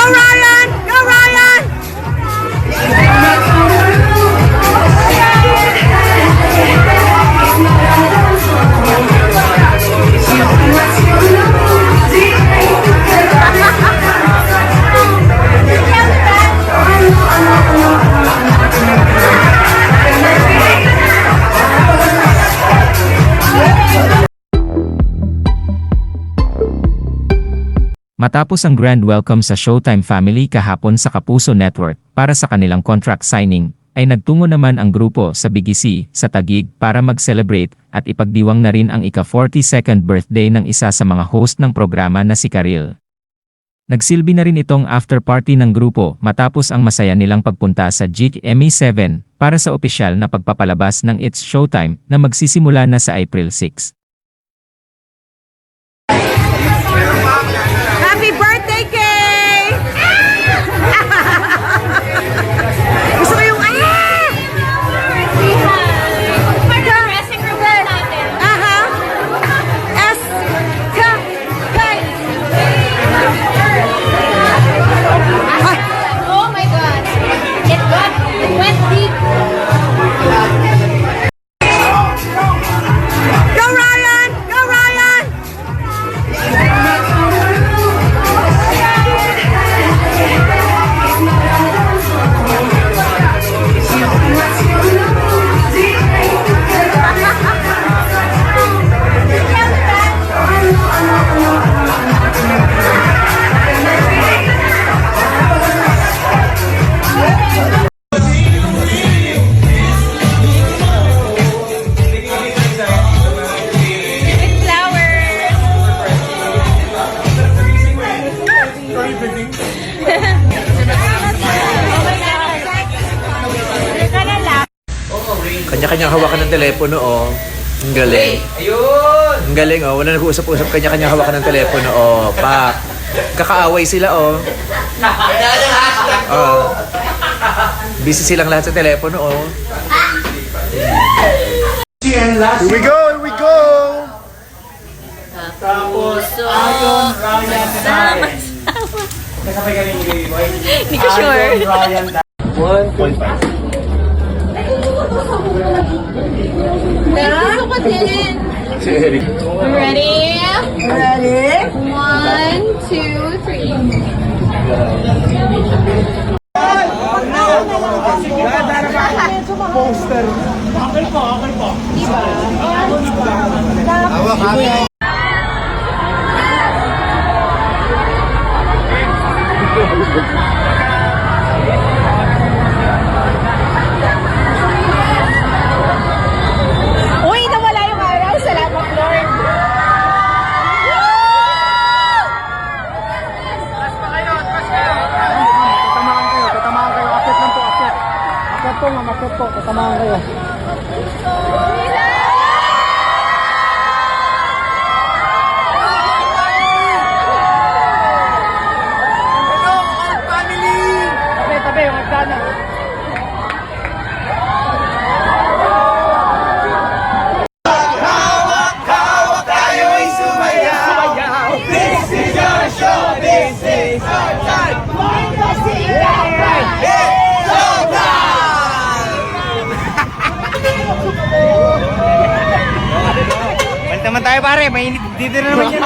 Ryan! Go Ryan! Matapos ang grand welcome sa Showtime family kahapon sa Kapuso Network para sa kanilang contract signing, ay nagtungo naman ang grupo sa BGC sa Taguig para mag-celebrate at ipagdiwang na rin ang ika-42nd birthday ng isa sa mga host ng programa na si Karil. Nagsilbi na rin itong after party ng grupo matapos ang masaya nilang pagpunta sa GMA7 para sa opisyal na pagpapalabas ng It's Showtime na magsisimula na sa April 6. Happy birthday, Kay! Gusto ko yung Dressing room natin. Aha! S! K! Kay! Oh my God. It went deep. Go Ryan! Go Ryan! With flowers. Oh my God. Teka na lang. Kanya-kanyang hawakan ng telepono, oh. Ang galing. Ayun! Ang galing, oh. Wala nag-uusap-usap. Kanya-kanyang hawakan ng telepono, oh. Pa. Kakaaway sila, oh. Oh. Busy silang lahat sa telepono, oh. Here we go! Here we go! Puso. Hindi ko sure. Pero gusto ko din. Si Eric. Ready? Ready? 1, 2, 3. Uy, nawala yung araw. Salamat, Lord. Tatamaan kayo. Akit lang po, akit. Akit po, ma'am. Akit po. Tatamaan kayo. Tabi, tabi. Yung agdana. Balik naman tayo, pare. Mainit dito na naman yan.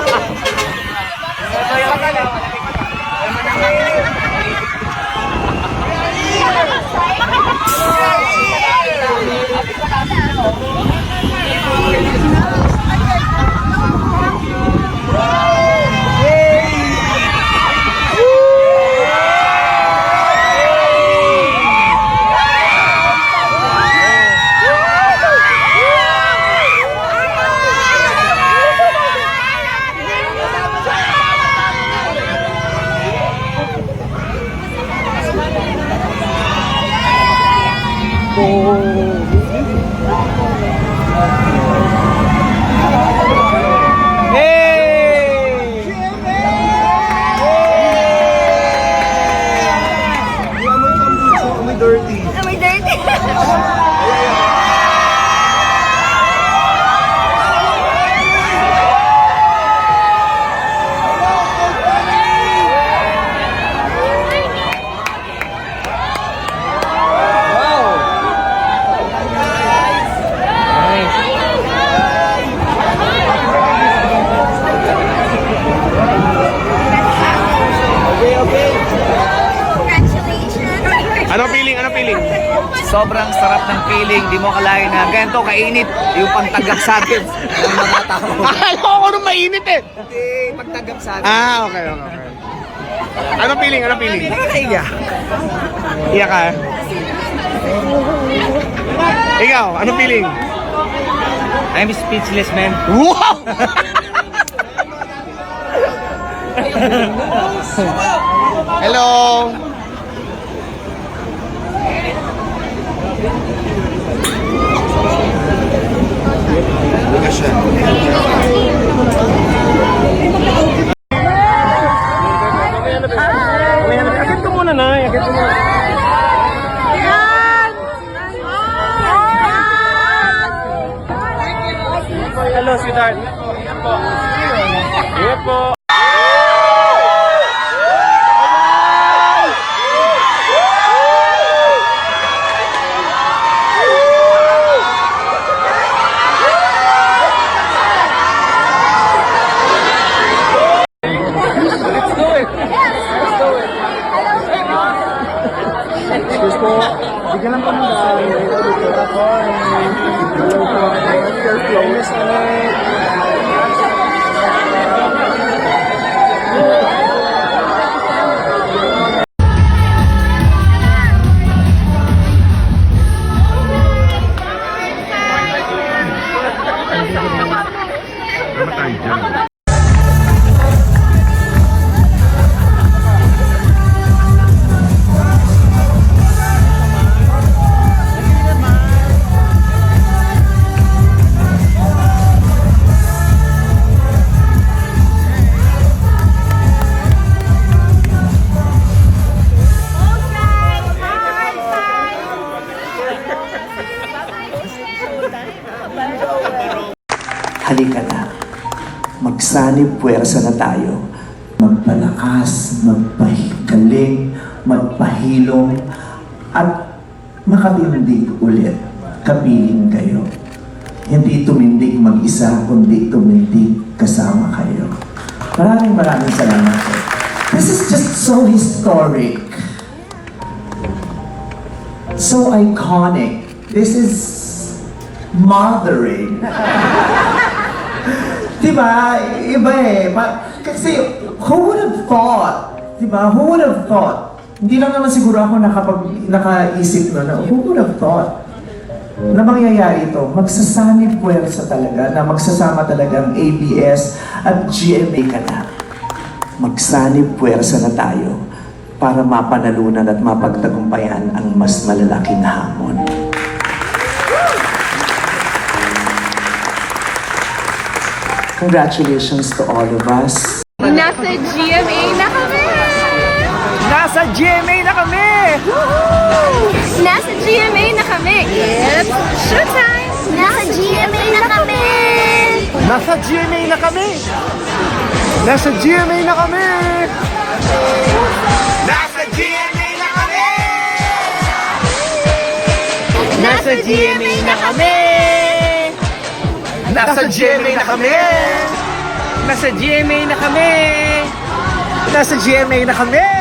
Sobrang sarap ng feeling. Di mo akalain na ganito kainit yung pagtagak sa atin ng mga tao. Akala ko nung mainit eh. Hindi, pagtagak sa atin. Okay. Ano feeling? Nakakaiga. Iya ka. Ikaw, ano feeling? I'm speechless, man. Wow! Hello! Akit ko muna na. Hello, sweetheart. Yan po. Excuse po, bigyan lang kami Halika na, magsanib puwersa na tayo. Magpalakas, magpahigaling, magpahilong, at makatindig ulit. Kapiling kayo. Hindi tumindig mag-isa, kundi tumindig kasama kayo. Maraming salamat po. This is just so historic. So iconic. This is mothering. Diba? Iba eh. Kasi, who would have thought? Diba? Who would have thought? Hindi lang naman siguro ako nakaisip na, who would have thought na mangyayari ito? Magsasanib puwersa talaga, na magsasama talaga ang ABS at GMA ka na. Magsanib puwersa na tayo para mapanalunan at mapagtagumpayan ang mas malalaking hamon. Congratulations to all of us. Nasa GMA na kami! Nasa GMA na kami! Nasa GMA na kami! It's showtime! Nasa GMA na kami! Nasa GMA na kami! Nasa GMA na kami! Nasa GMA na kami! Nasa GMA na kami! Nasa GMA na kami! Nasa GMA na kami! Nasa GMA na kami!